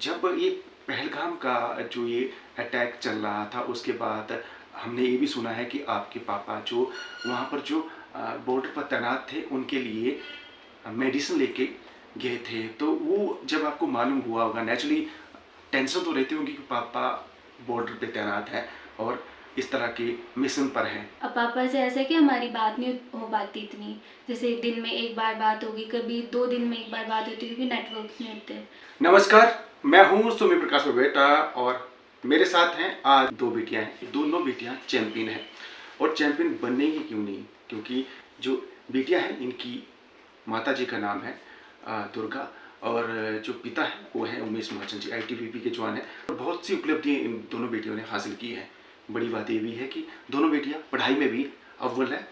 जब ये पहलगाम का जो ये अटैक चल रहा था, उसके बाद हमने ये भी सुना है कि आपके पापा जो वहाँ पर जो बॉर्डर पर तैनात थे, उनके लिए मेडिसिन लेके गए थे। तो वो जब आपको मालूम हुआ होगा, नेचुरली टेंशन तो रहती होगी कि पापा बॉर्डर पे तैनात है और इस तरह के मिशन पर हैं। अब पापा से ऐसा है कि हमारी बात नहीं हो पाती इतनी, जैसे दिन में एक बार बात होगी, कभी 2 दिन में एक बार बात होती है क्योंकि नेटवर्क नहीं होते। नमस्कार, मैं हूँ सुमी प्रकाश बेटा और मेरे साथ हैं आज दो बेटियां हैं। दोनों बेटियां चैंपियन हैं और चैंपियन बनने की क्यों नहीं, क्योंकि जो बेटियां हैं इनकी माता जी का नाम है दुर्गा और जो पिता है वो है उमेश महाजन जी, ITBP के जवान हैं और बहुत सी उपलब्धियां इन दोनों बेटियों ने हासिल की है। बड़ी बात ये भी है कि दोनों बेटियां पढ़ाई में भी अव्वल है,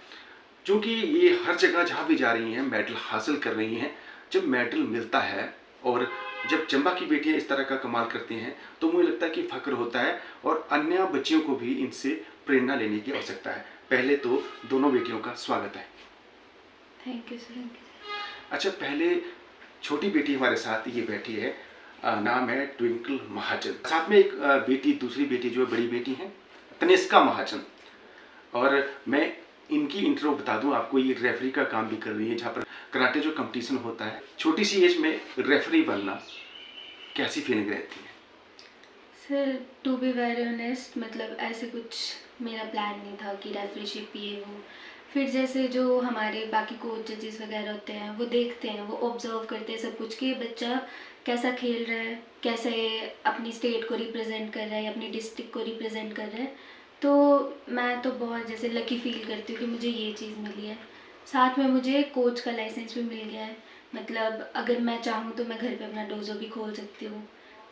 क्योंकि ये हर जगह जहाँ भी जा रही हैं मेडल हासिल कर रही हैं। जब मेडल मिलता है और जब चंबा की बेटियां इस तरह का कमाल करती हैं तो मुझे लगता है कि फख्र होता है और अन्य बच्चियों को भी इनसे प्रेरणा लेने की आवश्यकता है। पहले तो दोनों बेटियों का स्वागत है। Thank you sir. अच्छा, पहले छोटी बेटी हमारे साथ ये बैठी है, नाम है ट्विंकल महाजन। साथ में एक बेटी, दूसरी बेटी जो है बड़ी बेटी है तनिष्का महाजन। और मैं इनकी इंट्रो बता दूं आपको, ये रेफरी का काम भी कर रही है, जहाँ पर कराटे जो कंपटीशन होता है। छोटी सी एज में रेफरी बनना कैसी फीलिंग रहती है? Sir to be very honest, मतलब ऐसे कुछ मेरा प्लान नहीं था कि रेफरीशिप ये वो। फिर जैसे जो हमारे बाकी कोच जजेस वगैरह होते हैं वो देखते हैं, वो ऑब्जर्व करते हैं सब कुछ कि ये बच्चा कैसा खेल रहा है, कैसे अपनी स्टेट को रिप्रेजेंट कर रहा है या अपनी डिस्ट्रिक्ट को रिप्रेजेंट कर रहा है। तो मैं तो बहुत जैसे लकी फील करती हूँ कि मुझे ये चीज़ मिली है। साथ में मुझे कोच का लाइसेंस भी मिल गया है, मतलब अगर मैं चाहूँ तो मैं घर पे अपना डोजो भी खोल सकती हूँ।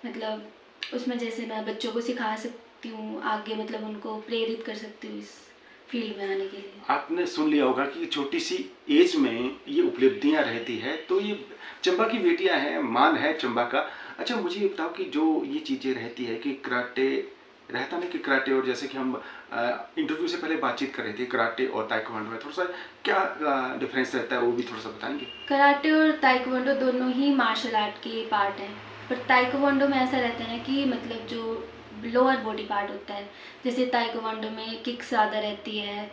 मतलब उसमें जैसे मैं बच्चों को सिखा सकती हूँ आगे, मतलब उनको प्रेरित कर सकती हूँ इस फील्ड में आने के लिए। आपने सुन लिया होगा कि छोटी सी एज में ये उपलब्धियां रहती है, तो ये चंबा की बेटियां हैं, मान है चंबा का। अच्छा, मुझे ये बताओ कि जो ये चीज़ें रहती है कि कराटे रहता नहीं कि कराटे, और जैसे कि हम इंटरव्यू से पहले बातचीत कर रहे थे, कराटे और ताइक्वांडो में थोड़ा सा क्या डिफरेंस रहता है, वो भी थोड़ा सा बताएंगे? कराटे और ताइक्वांडो दोनों ही मार्शल आर्ट के पार्ट हैं, पर ताइक्वांडो में ऐसा रहता है ना कि मतलब जो लोअर बॉडी पार्ट होता है, जैसे ताइक्वांडो में किक ज़्यादा रहती है,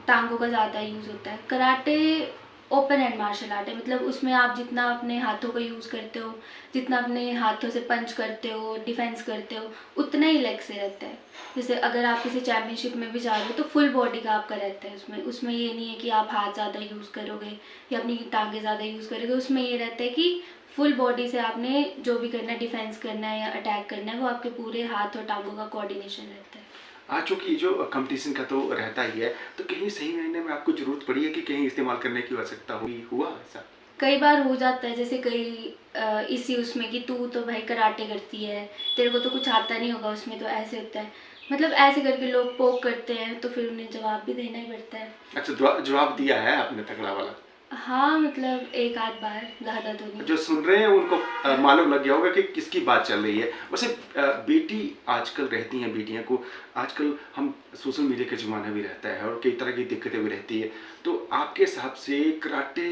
टांगों का ज़्यादा यूज़ होता है। Karate open hand martial art है, मतलब उसमें आप जितना अपने हाथों का यूज़ करते हो, जितना अपने हाथों से पंच करते हो, डिफेंस करते हो, उतना ही लेग से रहता है। जैसे अगर आप किसी चैम्पियनशिप में भी जा रहे हो तो फुल बॉडी का आपका रहता है उसमें। उसमें ये नहीं है कि आप हाथ ज़्यादा यूज़ करोगे या अपनी टांगें ज़्यादा यूज़ करोगे। उसमें ये रहता है कि फुल बॉडी से आपने जो भी करना है, डिफेंस करना है या अटैक करना है, वो आपके पूरे हाथ और टांगों का कोऑर्डिनेशन रहता है। आज चूँकि जो कंपटीशन का तो रहता ही है, तो कहीं सही महीने में आपको ज़रूरत पड़ी है कि कहीं इस्तेमाल करने की आवश्यकता हुआ ऐसा? कई बार हो जाता है, जैसे कई इसी उसमें कि तू तो भाई कराटे करती है, तेरे को तो कुछ आता नहीं होगा उसमें, तो ऐसे होता है। मतलब ऐसे करके लोग पोक करते हैं तो फिर उन्हें जवाब भी देना ही पड़ता है। अच्छा, जवाब दिया है आपने तगड़ा वाला? हाँ, मतलब एक आध बार, ज़्यादा तो नहीं। जो सुन रहे हैं उनको मालूम लग गया होगा कि किसकी बात चल रही है। वैसे बेटी आजकल रहती हैं, बेटियां को आजकल हम सोशल मीडिया का ज़माना भी रहता है और कई तरह की दिक्कतें भी रहती है, तो आपके हिसाब से कराटे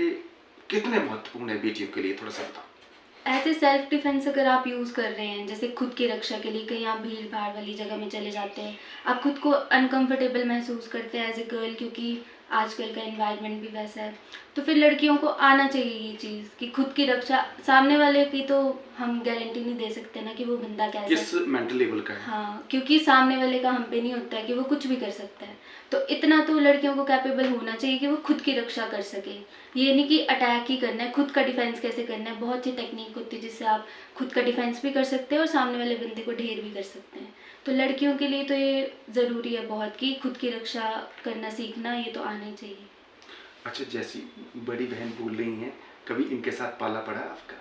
कितने महत्वपूर्ण है बेटियों के लिए, थोड़ा सा बताओ। ऐसे सेल्फ डिफेंस अगर आप यूज़ कर रहे हैं, जैसे खुद की रक्षा के लिए, कहीं आप भीड़ भाड़ वाली जगह में चले जाते हैं, आप खुद को अनकंफर्टेबल महसूस करते हैं एज ए गर्ल, क्योंकि आजकल का एनवायरनमेंट भी वैसा है, तो फिर लड़कियों को आना चाहिए ये चीज़ कि खुद की रक्षा। सामने वाले की तो हम गारंटी नहीं दे सकते ना कि वो बंदा कैसा किस मेंटल लेवल का है। हाँ, क्योंकि सामने वाले का हम पे नहीं होता है कि वो कुछ भी कर सकता है। तो इतना तो लड़कियों को कैपेबल होना चाहिए कि वो खुद की रक्षा कर सके। ये नहीं कि अटैक ही करना है, खुद का डिफेंस कैसे करना है। बहुत सी टेक्निक होती है जिससे आप खुद का डिफेंस भी कर सकते हैं और सामने वाले बंदे को ढेर भी कर सकते हैं। तो लड़कियों के लिए तो ये ज़रूरी है बहुत कि खुद की रक्षा करना सीखना, ये तो आना ही चाहिए। अच्छा, जैसी बड़ी बहन बोल रही हैं, कभी इनके साथ पाला पड़ा आपका?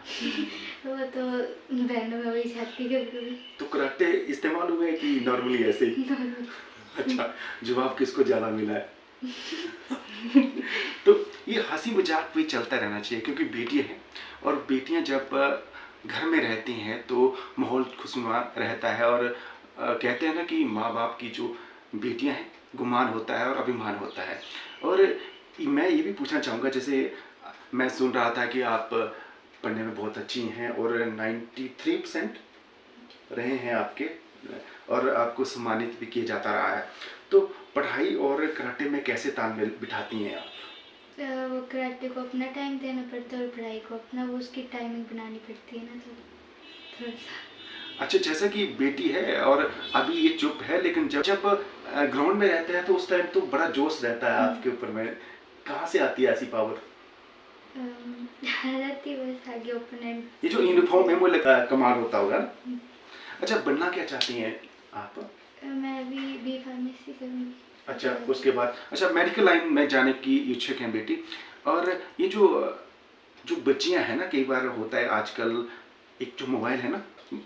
वो तो बहनों में वही छाती कभी। तो कराटे इस्तेमाल हुए कि नॉर्मली ऐसे ही? अच्छा, जवाब किसको ज़्यादा मिला है? तो ये हंसी मजाक भी चलता रहना चाहिए, क्योंकि बेटियां हैं और बेटियां जब घर में रहती हैं तो माहौल खुशनुमा रहता है। और कहते हैं ना कि माँ बाप की जो बेटियां हैं गुमान होता है और अभिमान होता है। और मैं ये भी पूछना चाहूँगा, जैसे मैं सुन रहा था कि आप पढ़ने में बहुत अच्छी हैं और 93% रहे हैं आपके और आपको सम्मानित भी किया जाता रहा है। तो पढ़ाई और कराटे में कैसे तालमेल बिठाती हैं आप? वो कराटे को अपना टाइम देना पड़ता है और पढ़ाई को अपना, वो उसकी टाइमिंग बनानी पड़ती है ना, तो थोड़ा सा। अच्छा, जैसा कि बेटी है और अभी ये चुप है, लेकिन जब जब ग्राउंड में रहते हैं तो उस टाइम तो बड़ा जोश रहता है आपके ऊपर में। कहाँ से आती है ऐसी पावर? आ जाती है बस आगे ओपोनेंट। ये जो यूनिफॉर्म है वो कमाल होता होगा ना? अच्छा, बनना क्या चाहती हैं आप? मैं अभी बी फार्मेसी करूँगी। अच्छा, उसके बाद अच्छा मेडिकल लाइन में जाने की इच्छुक हैं बेटी। और ये जो जो बच्चियां हैं ना, कई बार होता है आजकल एक जो मोबाइल है ना,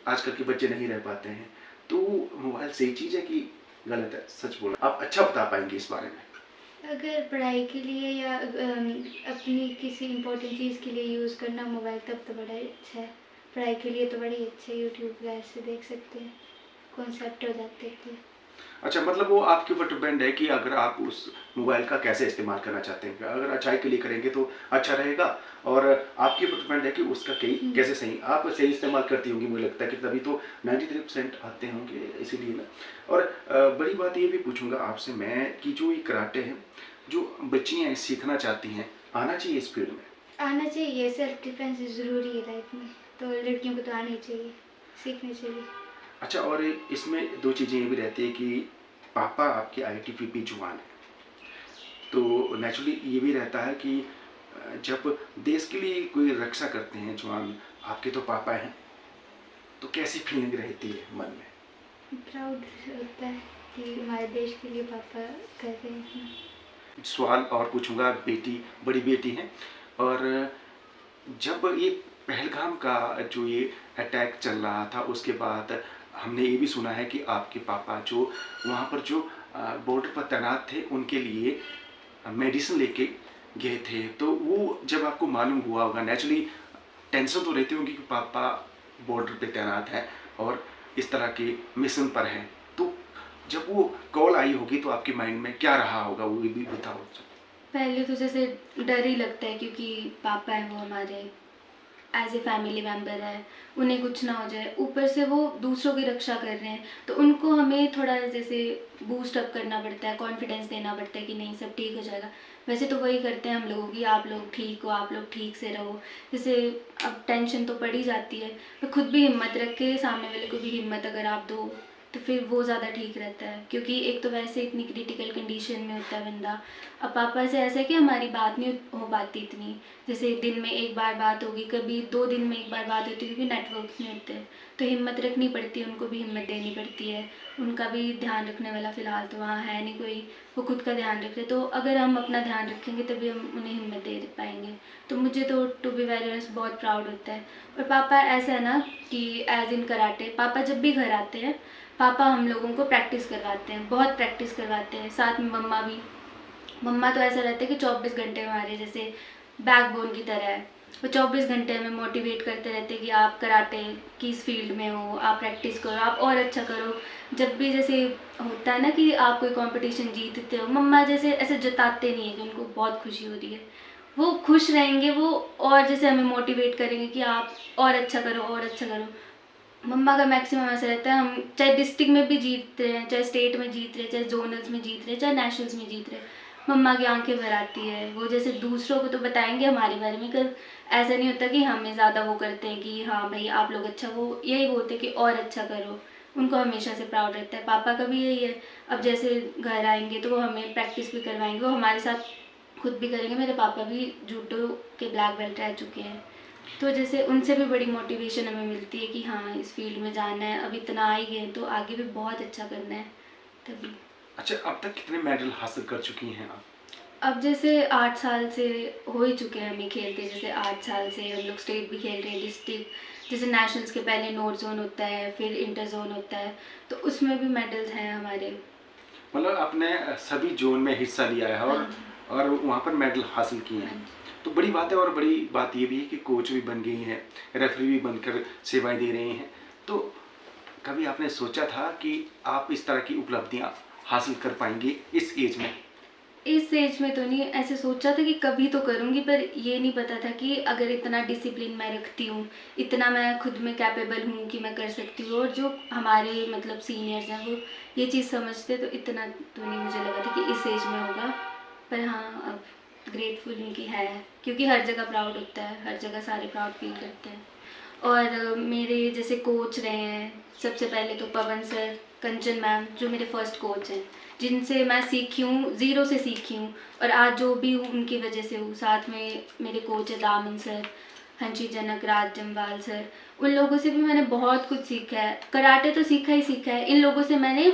आजकल के बच्चे नहीं रह पाते हैं, तो मोबाइल सही चीज़ है कि गलत है? सच बोलना, आप अच्छा बता पाएंगे इस बारे में। अगर पढ़ाई के लिए या अपनी किसी इम्पोर्टेंट चीज़ के लिए यूज़ करना मोबाइल, तब तो बड़ा ही अच्छा है। पढ़ाई के लिए तो बड़ा ही अच्छा है, यूट्यूब वगैरह से देख सकते हैं, कॉन्सेप्ट हो जाते हैं। अच्छा, मतलब वो आपके ऊपर डिपेंड है कि अगर आप उस मोबाइल का कैसे इस्तेमाल करना चाहते हैं। अगर अच्छाई के लिए करेंगे तो अच्छा रहेगा, और आपके ऊपर डिपेंड है कि उसका कैसे सही आप सही इस्तेमाल करती होंगी। मुझे लगता है कि तभी तो 93% आते होंगे, इसीलिए ना। और बड़ी बात ये भी पूछूंगा आपसे मैं कि जो ये कराटे हैं, जो बच्चियाँ सीखना चाहती हैं, आना चाहिए इस फील्ड में? आना चाहिए, सेल्फ डिफेंस ज़रूरी है लाइफ में, तो लड़कियों को तो आना ही चाहिए, सीखनी चाहिए। अच्छा, और इसमें दो चीज़ें ये भी रहती है कि पापा आपके ITBP जवान हैं, तो नेचुरली ये भी रहता है कि जब देश के लिए कोई रक्षा करते हैं जवान, आपके तो पापा हैं, तो कैसी फीलिंग रहती है मन में? प्राउड होता है कि हमारे देश के लिए पापा कर रहे हैं। सवाल और पूछूंगा, बेटी बड़ी बेटी हैं, और जब ये पहलगाम का जो ये अटैक चल रहा था, उसके बाद हमने ये भी सुना है कि आपके पापा जो वहाँ पर जो बॉर्डर पर तैनात थे, उनके लिए मेडिसिन लेके गए थे। तो वो जब आपको मालूम हुआ होगा, नेचुरली टेंशन तो रहती होगी कि पापा बॉर्डर पे तैनात हैं और इस तरह के मिशन पर हैं, तो जब वो कॉल आई होगी तो आपके माइंड में क्या रहा होगा, वो भी बताओ। पहले तो जैसे डर ही लगता है, क्योंकि पापा हैं वो हमारे एज ए फैमिली मेम्बर है, उन्हें कुछ ना हो जाए, ऊपर से वो दूसरों की रक्षा कर रहे हैं, तो उनको हमें थोड़ा जैसे बूस्ट अप करना पड़ता है, कॉन्फिडेंस देना पड़ता है कि नहीं सब ठीक हो जाएगा। वैसे तो वही करते हैं हम लोगों की, आप लोग ठीक हो, आप लोग ठीक से रहो। जैसे अब टेंशन तो पड़ ही जाती है, तो खुद भी हिम्मत रख के सामने वाले को भी हिम्मत अगर आप दो तो फिर वो ज़्यादा ठीक रहता है, क्योंकि एक तो वैसे इतनी क्रिटिकल कंडीशन में होता है बंदा। अब पापा से ऐसा है कि हमारी बात नहीं हो पाती इतनी, जैसे दिन में एक बार बात होगी, कभी 2 दिन में एक बार बात होती है, क्योंकि नेटवर्क्स नहीं होते, तो हिम्मत रखनी पड़ती है, उनको भी हिम्मत देनी पड़ती है। उनका भी ध्यान रखने वाला फ़िलहाल तो वहाँ है नहीं कोई, वो खुद का ध्यान रख रहे, तो अगर हम अपना ध्यान रखेंगे तभी हम उन्हें हिम्मत दे पाएंगे। तो मुझे तो टू बी वेरी ऑनेस्ट बहुत प्राउड होता है। और पापा ऐसा है ना कि एज इन कराटे, पापा जब भी घर आते हैं, पापा हम लोगों को प्रैक्टिस करवाते हैं, बहुत प्रैक्टिस करवाते हैं, साथ में मम्मा भी। मम्मा तो ऐसा रहता है कि 24 घंटे हमारे जैसे बैकबोन की तरह है, वो 24 घंटे हमें मोटिवेट करते रहते हैं कि आप कराटे की इस फील्ड में हो, आप प्रैक्टिस करो, आप और अच्छा करो। जब भी जैसे होता है ना कि आप कोई कंपटीशन जीतते हो, मम्मा जैसे ऐसे जताते नहीं है कि उनको बहुत खुशी हो रही है, वो खुश रहेंगे, वो और जैसे हमें मोटिवेट करेंगे कि आप और अच्छा करो और अच्छा करो। मम्मा का मैक्सिमम ऐसा रहता है, हम चाहे डिस्ट्रिक्ट में भी जीत रहे हैं, चाहे स्टेट में जीत रहे हैं, चाहे जोनल्स में जीत रहे हैं, चाहे नेशनल्स में जीत रहे हैं, मम्मा की आंखें भर आती है। वो जैसे दूसरों को तो बताएंगे हमारे बारे में, कर ऐसा नहीं होता कि हमें ज़्यादा वो करते हैं कि हाँ भाई आप लोग अच्छा, वो यही बोलते हैं कि और अच्छा करो। उनको हमेशा से प्राउड रहता है। पापा का भी यही है, अब जैसे घर आएंगे तो वो हमें प्रैक्टिस भी करवाएंगे, वो हमारे साथ खुद भी करेंगे। मेरे पापा भी जूडो के ब्लैक बेल्ट रह चुके हैं, तो जैसे उनसे भी बड़ी मोटिवेशन हमें मिलती है कि हाँ इस फील्ड में जाना है, अब इतना आ ही गए तो आगे भी बहुत अच्छा करना है तभी। अच्छा, अब तक कितने मेडल हासिल कर चुकी हैं आप? अब जैसे 8 साल से हो ही चुके हैं हमें खेलते, जैसे 8 साल से हम लोग स्टेट भी खेल रहे हैं, डिस्ट्रिक्ट, जैसे नेशनल्स के पहले नोट जोन होता है, फिर इंटर जोन होता है, तो उसमें भी मेडल्स हैं हमारे। मतलब आपने सभी जोन में हिस्सा लिया है और वहाँ पर मेडल हासिल किए हैं, तो बड़ी बात है। और बड़ी बात ये भी है कि कोच भी बन गई हैं, रेफरी भी बनकर सेवाएं दे रही हैं। तो कभी आपने सोचा था कि आप इस तरह की उपलब्धियां हासिल कर पाएंगे इस एज में? इस एज में तो नहीं, ऐसे सोचा था कि कभी तो करूँगी, पर ये नहीं पता था कि अगर इतना डिसिप्लिन मैं रखती हूँ, इतना मैं खुद में कैपेबल हूँ कि मैं कर सकती हूँ, और जो हमारे मतलब सीनियर्स हैं वो ये चीज़ समझते, तो इतना तो नहीं मुझे लगा था कि इस एज में होगा। पर हाँ, अब ग्रेटफुल हूँ कि है, क्योंकि हर जगह प्राउड होता है, हर जगह सारे प्राउड फील करते हैं। और मेरे जैसे कोच रहे हैं, सबसे पहले तो पवन सर, कंचन मैम, जो मेरे फर्स्ट कोच हैं, जिनसे मैं सीखी हूँ, ज़ीरो से सीखी हूँ, और आज जो भी हूँ उनकी वजह से हूँ। साथ में मेरे कोच है दामन सर, हंसी जनक, राज जम्वाल सर, उन लोगों से भी मैंने बहुत कुछ सीखा है। कराटे तो सीखा ही सीखा है, इन लोगों से मैंने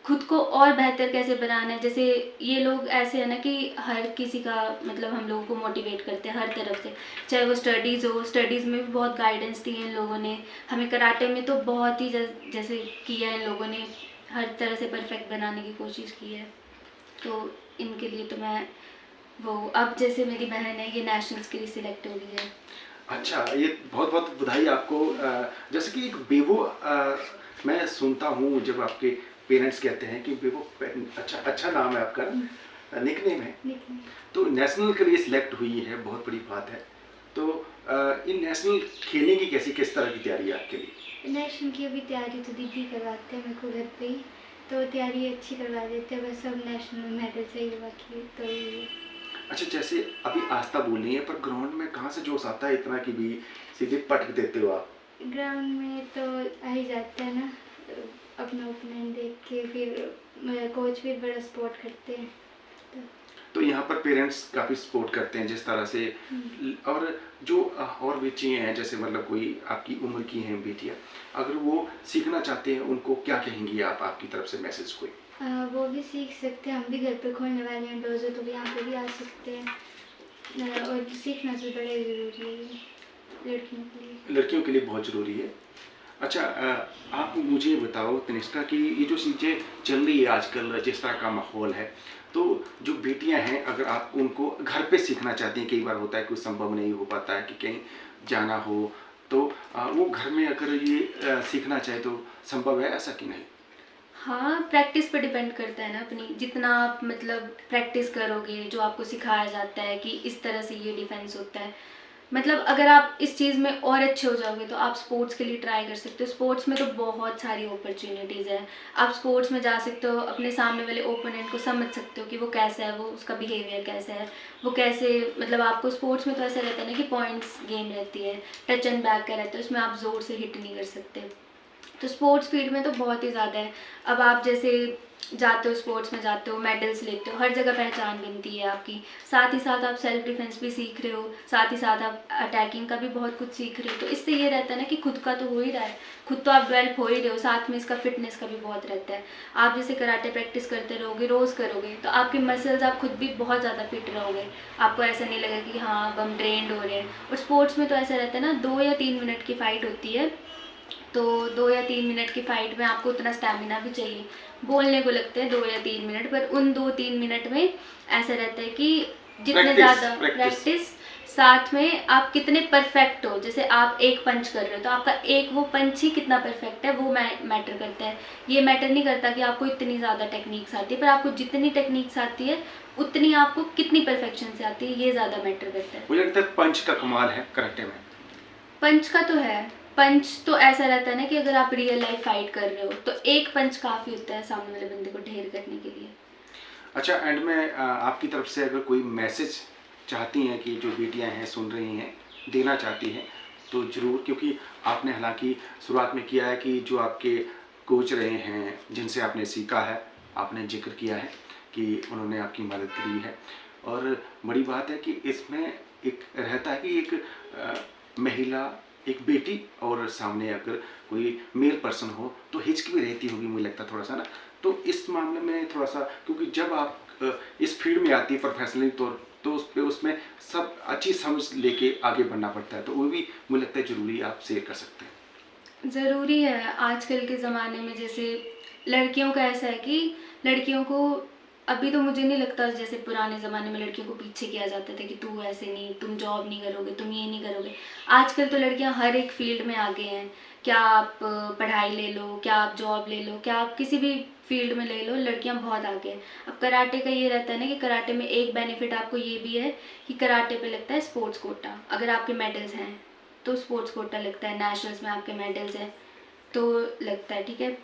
खुद को और बेहतर कैसे बनाना है। जैसे ये लोग ऐसे है ना कि हर किसी का मतलब हम लोगों को मोटिवेट करते हैं हर तरफ से, चाहे वो स्टडीज़ हो, स्टडीज़ में भी बहुत गाइडेंस दी है इन लोगों ने हमें। कराटे में तो बहुत ही जैसे किया है इन लोगों ने, हर तरह से परफेक्ट बनाने की कोशिश की है। तो इनके लिए तो मैं वो, अब जैसे मेरी बहन है ये नेशनल्स के लिए सिलेक्ट हो गई है। अच्छा, ये बहुत बहुत बधाई आपको। जैसे कि एक बेबो, मैं सुनता हूँ जब आपके पेरेंट्स कहते हैं कि बेबो, अच्छा नाम है आपका, निकनेम है, लेकिन तो नेशनल के लिए सिलेक्ट हुई है, बहुत बड़ी बात है। तो इन नेशनल खेलने की किस तरह की तैयारी है आपके लिए? नेशनल की अभी तैयारी तो दीदी करवाते हैं मेरे को घर पे ही, तो तैयारी अच्छी करवा देते हैं, बस अब नेशनल मेडल चाहिए बाकी तो ये है। अच्छा, जैसे अभी आस्था बोल रही है, पर ग्राउंड में कहाँ से जोश आता है इतना कि भी सीधे पटक देते हो आप? ग्राउंड में तो आ ही जाता है ना, अपना ओपोनेंट देख के, फिर कोच भी बड़ा सपोर्ट करते हैं तो यहाँ पर पेरेंट्स काफ़ी सपोर्ट करते हैं जिस तरह से। और जो और बच्चियाँ हैं, जैसे मतलब कोई आपकी उम्र की हैं बेटियाँ, अगर वो सीखना चाहते हैं, उनको क्या कहेंगी आप, आपकी तरफ से मैसेज कोई? वो भी सीख सकते हैं, हम भी घर पे खोलने वाले हैं डोजो, तो भी यहाँ पे भी आ सकते हैं। और सीखना तो बड़ा ही ज़रूरी है लड़कियों के लिए। लड़कियों के लिए बहुत ज़रूरी है। अच्छा, आप मुझे बताओ तनिष्का कि ये जो चीज़ें चल रही है आजकल, जिस तरह का माहौल है, तो जो बेटियां हैं, अगर आप उनको घर पे सीखना चाहती हैं, कई बार होता है कुछ संभव नहीं हो पाता है कि कहीं जाना हो, तो वो घर में अगर ये सीखना चाहे तो संभव है ऐसा कि नहीं? हाँ, प्रैक्टिस पे डिपेंड करता है ना अपनी, जितना आप मतलब प्रैक्टिस करोगे, जो आपको सिखाया जाता है कि इस तरह से ये डिफेंस होता है, मतलब अगर आप इस चीज़ में और अच्छे हो जाओगे तो आप स्पोर्ट्स के लिए ट्राई कर सकते हो। स्पोर्ट्स में तो बहुत सारी अपॉर्चुनिटीज़ है, आप स्पोर्ट्स में जा सकते हो, अपने सामने वाले ओपोनेंट को समझ सकते हो कि वो कैसा है, वो उसका बिहेवियर कैसा है, वो कैसे, मतलब आपको स्पोर्ट्स में तो ऐसा रहता है ना कि पॉइंट्स गेम रहती है, टच एंड बैक का रहता है, उसमें आप ज़ोर से हिट नहीं कर सकते। तो स्पोर्ट्स फील्ड में तो बहुत ही ज़्यादा है। अब आप जैसे जाते हो, स्पोर्ट्स में जाते हो, मेडल्स लेते हो, हर जगह पहचान बनती है आपकी। साथ ही साथ आप सेल्फ डिफेंस भी सीख रहे हो, साथ ही साथ आप अटैकिंग का भी बहुत कुछ सीख रहे हो। तो इससे ये रहता है ना कि खुद का तो हो ही रहा है, खुद तो आप डेवलप हो ही रहे हो, साथ में इसका फिटनेस का भी बहुत रहता है। आप जैसे कराटे प्रैक्टिस करते रहोगे, रोज़ करोगे, तो आपके मसल्स, आप खुद भी बहुत ज़्यादा फिट रहोगे, आपको ऐसा नहीं लगेगा कि हाँ अब हम ट्रेंड हो रहे हैं। और स्पोर्ट्स में तो ऐसा रहता है ना, 2 या 3 मिनट की फ़ाइट होती है, तो 2 या 3 मिनट की फ़ाइट में आपको उतना स्टैमिना भी चाहिए। बोलने को लगते हैं 2 या 3 मिनट, पर उन 2-3 मिनट में ऐसा रहता है कि जितने ज़्यादा प्रैक्टिस, साथ में आप कितने परफेक्ट हो। जैसे आप एक पंच कर रहे हो, तो आपका एक वो पंच ही कितना परफेक्ट है वो मैटर करता है। ये मैटर नहीं करता कि आपको इतनी ज़्यादा टेक्निक्स आती है, पर आपको जितनी टेक्निक्स आती है उतनी आपको कितनी परफेक्शन से आती है, ये ज़्यादा मैटर करता है। मुझे लगता है पंच का कमाल है कराटे में। पंच का तो है, पंच तो ऐसा रहता है ना कि अगर आप रियल लाइफ फाइट कर रहे हो तो एक पंच काफ़ी होता है सामने वाले बंदे को ढेर करने के लिए। अच्छा, एंड में आपकी तरफ से अगर कोई मैसेज चाहती हैं कि जो बेटियां हैं सुन रही हैं, देना चाहती हैं, तो ज़रूर, क्योंकि आपने हालांकि शुरुआत में किया है कि जो आपके कोच रहे हैं, जिनसे आपने सीखा है, आपने जिक्र किया है कि उन्होंने आपकी मदद करी है। और बड़ी बात है कि इसमें एक रहता है कि एक महिला, एक बेटी, और सामने अगर कोई मेल पर्सन हो तो हिचक भी रहती होगी, मुझे लगता है थोड़ा सा ना। तो इस मामले में थोड़ा सा, क्योंकि जब आप इस फील्ड में आती है प्रोफेशनली तौर, तो उसमें सब अच्छी समझ लेके आगे बढ़ना पड़ता है, तो वो भी मुझे लगता है ज़रूरी आप शेयर कर सकते हैं। ज़रूरी है आजकल के ज़माने में। जैसे लड़कियों का ऐसा है कि लड़कियों को, अभी तो मुझे नहीं लगता जैसे पुराने ज़माने में लड़कियों को पीछे किया जाता था कि तू ऐसे नहीं, तुम जॉब नहीं करोगे, तुम ये नहीं करोगे। आजकल तो लड़कियां हर एक फील्ड में आगे हैं क्या आप पढ़ाई ले लो, क्या आप जॉब ले लो, क्या आप किसी भी फील्ड में ले लो, लड़कियां बहुत आगे हैं। अब कराटे का ये रहता है ना कि कराटे में एक बेनिफिट आपको ये भी है कि कराटे पे लगता है स्पोर्ट्स कोटा। अगर आपके मेडल्स हैं तो स्पोर्ट्स कोटा लगता है, नेशनल्स में आपके मेडल्स हैं तो लगता है, ठीक है।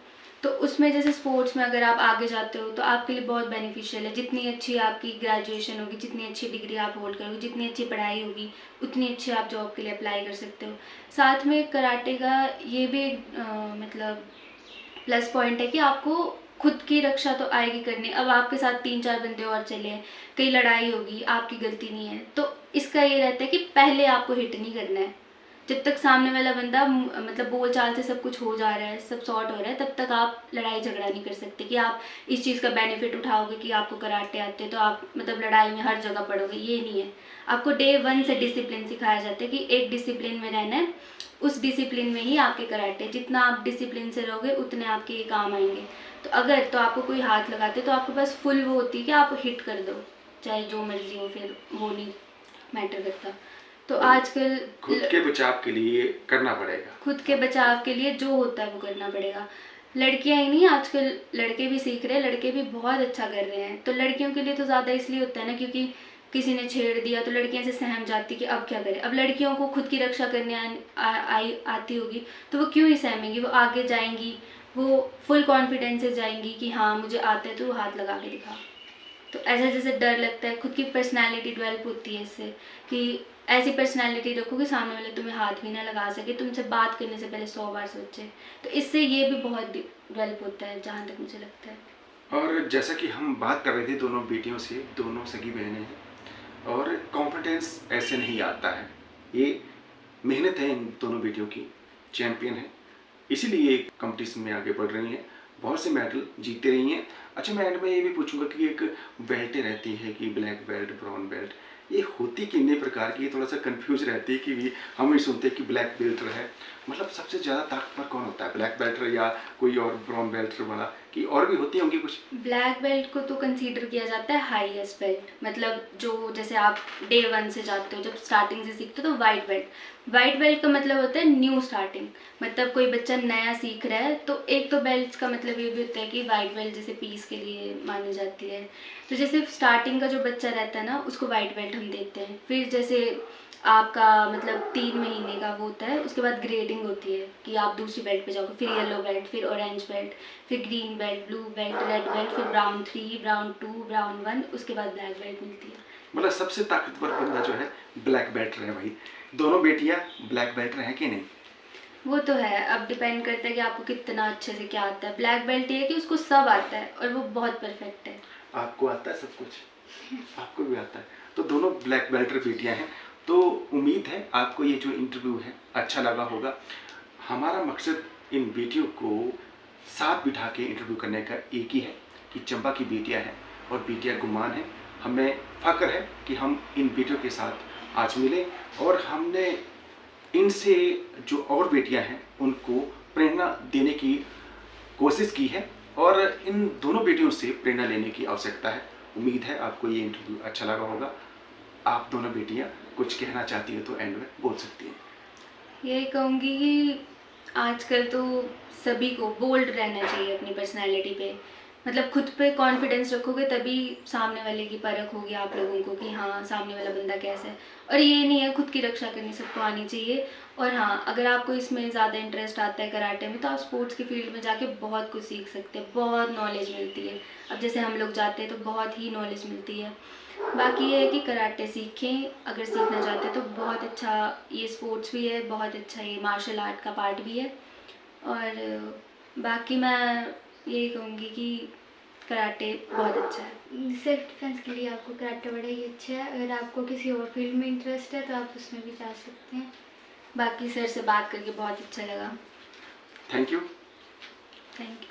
तो उसमें जैसे स्पोर्ट्स में अगर आप आगे जाते हो तो आपके लिए बहुत बेनिफिशियल है। जितनी अच्छी आपकी ग्रेजुएशन होगी, जितनी अच्छी डिग्री आप होल्ड करोगे, जितनी अच्छी पढ़ाई होगी, उतनी अच्छी आप जॉब के लिए अप्लाई कर सकते हो। साथ में कराटे का ये भी मतलब प्लस पॉइंट है कि आपको खुद की रक्षा तो आएगी करने। अब आपके साथ 3-4 बंदे और चले हैं, कहीं लड़ाई होगी, आपकी गलती नहीं है, तो इसका ये रहता है कि पहले आपको हिट नहीं करना है। जब तक सामने वाला बंदा मतलब बोल चाल से सब कुछ हो जा रहा है, सब सॉर्ट हो रहा है, तब तक आप लड़ाई झगड़ा नहीं कर सकते कि आप इस चीज़ का बेनिफिट उठाओगे कि आपको कराटे आते तो आप मतलब लड़ाई में हर जगह पड़ोगे, ये नहीं है। आपको डे 1 से डिसिप्लिन सिखाया जाता है कि एक डिसिप्लिन में रहना है, उस डिसिप्लिन में ही आपके कराटे, जितना आप डिसिप्लिन से रहोगे उतने आपके ये काम आएंगे। तो अगर तो आपको कोई हाथ लगाते तो आपके पास फुल वो होती है कि आप हिट कर दो, चाहे जो मर्जी हो, फिर वो नहीं मैटर करता। तो आजकल खुद के बचाव के लिए करना पड़ेगा, खुद के बचाव के लिए जो होता है वो करना पड़ेगा। लड़कियां ही नहीं, आजकल लड़के भी सीख रहे हैं, लड़के भी बहुत अच्छा कर रहे हैं। तो लड़कियों के लिए तो ज़्यादा इसलिए होता है ना क्योंकि किसी ने छेड़ दिया तो लड़कियां से सहम जाती कि अब क्या करें। अब लड़कियों को खुद की रक्षा करने आती होगी तो वो क्यों ही सहमेंगी, वो आगे जाएंगी, वो फुल कॉन्फिडेंस से जाएंगी कि हाँ मुझे आता है तो वो हाथ लगा के दिखा। तो ऐसा जैसे डर लगता है, खुद की पर्सनालिटी डेवलप होती है इससे कि ऐसी पर्सनालिटी रखो कि सामने वाले तुम्हें हाथ भी ना लगा सके, तुमसे बात करने से पहले 100 बार सोचे। तो इससे ये भी बहुत डेवलप होता है जहाँ तक मुझे लगता है। और जैसा कि हम बात कर रहे थे दोनों बेटियों से, दोनों सगी बहनें हैं और कॉन्फिडेंस ऐसे नहीं आता है, ये मेहनत है इन दोनों बेटियों की, चैम्पियन है, इसीलिए कंपटीशन में आगे बढ़ रही हैं, बहुत से मेडल जीतते रही हैं। अच्छा, मैं एंड में ये भी पूछूंगा कि एक बेल्टें रहती है कि ब्लैक बेल्ट, ब्राउन बेल्ट, ये होती कितने प्रकार की, थोड़ा सा कंफ्यूज रहती है कि भी हम ही सुनते हैं कि ब्लैक बेल्टर है, मतलब सबसे ज़्यादा ताकतवर कौन होता है, ब्लैक बेल्टर या कोई और ब्राउन बेल्टर वाला, कि और भी होती होंगी कुछ? ब्लैक बेल्ट को तो कंसीडर किया जाता है हाईएस्ट बेल्ट, मतलब जो जैसे आप डे 1 से जाते हो, जब स्टार्टिंग से सीखते हो तो वाइट बेल्ट का मतलब होता है न्यू स्टार्टिंग, मतलब कोई बच्चा नया सीख रहा है। तो एक तो बेल्ट का मतलब ये भी होता है कि वाइट बेल्ट जैसे पीस के लिए मानी जाती है, तो जैसे स्टार्टिंग का जो बच्चा रहता है ना उसको वाइट बेल्ट हम देते हैं। फिर जैसे आपका मतलब 3 महीने का वो होता है, उसके बाद ग्रेडिंग होती है कि आप दूसरी बेल्ट पे जाओगे, फिर येलो बेल्ट, फिर ऑरेंज बेल्ट, फिर green belt, blue belt, red belt, फिर ब्राउन 3, ब्राउन 2, ब्राउन 1, उसके बाद ब्लैक बेल्ट मिलती है। मतलब सबसे ताकतवर बंदा जो है ब्लैक बेल्टर है भाई। दोनों बेटियां ब्लैक बेल्टर हैं कि नहीं? वो तो है, अब डिपेंड करता है कि आपको कितना अच्छे से क्या आता है। ब्लैक बेल्ट ये है कि उसको सब आता है और वो बहुत परफेक्ट है। आपको आता है सब कुछ? आपको भी आता है, तो दोनों ब्लैक बेल्टर बेटियां हैं। तो उम्मीद है आपको ये जो इंटरव्यू है अच्छा लगा होगा। हमारा मकसद इन बेटियों को साथ बिठा के इंटरव्यू करने का एक ही है कि चंबा की बेटियां हैं और बेटियां गुमान हैं। हमें फ़ख्र है कि हम इन बेटियों के साथ आज मिले और हमने इनसे जो और बेटियां हैं उनको प्रेरणा देने की कोशिश की है और इन दोनों बेटियों से प्रेरणा लेने की आवश्यकता है। उम्मीद है आपको ये इंटरव्यू अच्छा लगा होगा। आप दोनों बेटियां कुछ कहना चाहती हैं तो एंड में बोल सकती हैं। यही कहूँगी कि आजकल तो सभी को बोल्ड रहना चाहिए अपनी पर्सनैलिटी पे, मतलब खुद पे कॉन्फिडेंस रखोगे तभी सामने वाले की परख होगी आप लोगों को कि हाँ सामने वाला बंदा कैसा है। और ये नहीं है, खुद की रक्षा करनी सबको आनी चाहिए। और हाँ, अगर आपको इसमें ज़्यादा इंटरेस्ट आता है कराटे में तो आप स्पोर्ट्स की फील्ड में जाके बहुत कुछ सीख सकते हैं, बहुत नॉलेज मिलती है। अब जैसे हम लोग जाते हैं तो बहुत ही नॉलेज मिलती है। बाकी ये है कि कराटे सीखें, अगर सीखना चाहते हैं तो बहुत अच्छा ये स्पोर्ट्स भी है, बहुत अच्छा ये मार्शल आर्ट का पार्ट भी है। और बाकी मैं यही कहूँगी कि कराटे बहुत अच्छा है। सेल्फ डिफेंस के लिए आपको कराटे बड़ा ही अच्छा है। अगर आपको किसी और फील्ड में इंटरेस्ट है तो आप उसमें भी जा सकते हैं। बाकी सर से बात करके बहुत अच्छा लगा। Thank you. Thank you.